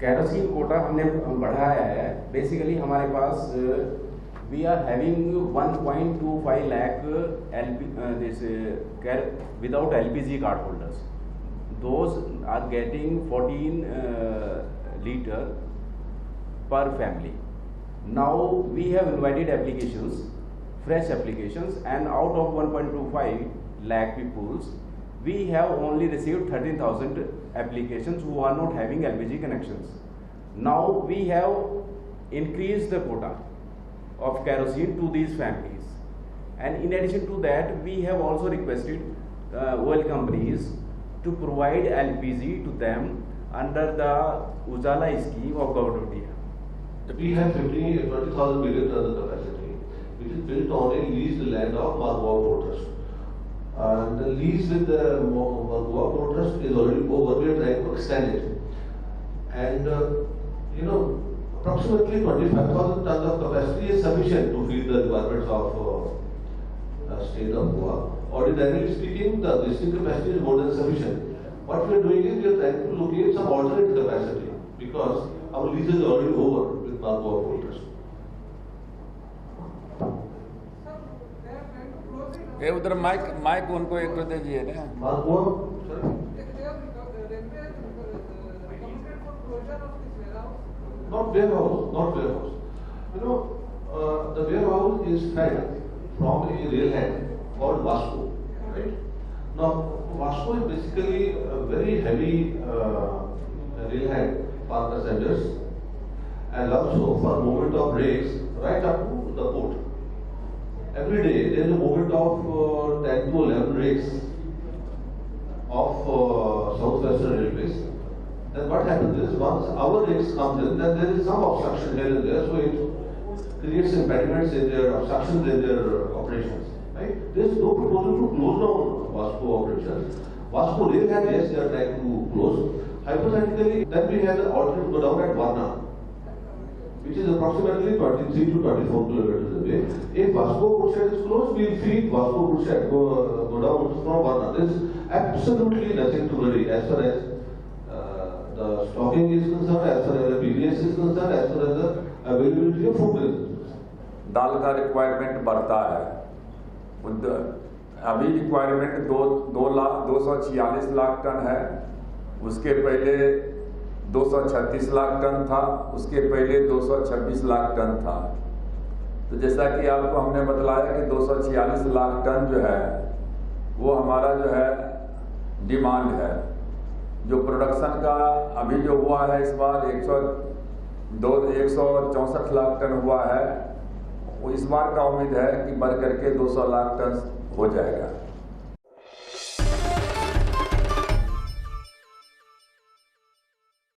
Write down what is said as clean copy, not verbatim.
Kerosene Kota हमने बढ़ाया है। बेसिकली हमारे पास we are having 1.25 lakh without LPG card holders. Those are getting 14 liter per family. Now we have invited applications, fresh applications, and out of 1.25 lakh peoples, we have only received 13,000 applications who are not having LPG connections. Now we have increased the quota of kerosene to these families, and in addition to that, we have also requested oil companies to provide LPG to them under the Ujala scheme of Government of India. We have 20,000 million ton capacity, which is built on a leased land of Margua Port. And the lease with the Margua Port is already over. We are trying to extend it, and approximately 25,000 tons of capacity is sufficient to feed the requirements of state of Goa. Ordinarily speaking, the existing capacity is more than sufficient. What we are doing is we are trying to locate some alternate capacity because our lease is already over with Margua Port. ये उधर mic उनको एक तो दीजिए ना। Margua, not warehouse. The warehouse is fed from a railhead called Vasco, right? Now, Vasco is basically a very heavy railhead for passengers and also for movement of rakes right up to the port. Every day there is a movement of 10 to 11 rakes of Southwestern Railways. Then what happens is once our rakes comes in, then there is some obstruction here and there, so it creates impediments in their obstructions in their operations. Right? There is no proposal to close down Vasco operations. Vasco railhead, yes, they are trying to close. Hypothetically, then we have the alternate go down at Varna, which is approximately 23 to 24 kilometers away. If Vasco Purset is closed, we will feed Vasco Purset go down from Varna. There is absolutely nothing to worry as far as the stocking is concerned, as far as the BDS is concerned, as far as the availability of food is concerned. दाल का requirement बढ़ता है। अभी requirement 246 lakh ton है। उसके पहले 236 lakh ton था, उसके पहले 226 लाख टन था। तो जैसा कि आपको हमने बतलाया कि 246 लाख टन जो है वो हमारा जो है डिमांड है। जो प्रोडक्शन का अभी जो हुआ है इस बार 164 लाख टन हुआ है, वो इस बार का उम्मीद है कि बढ़ करके 200 लाख टन हो जाएगा।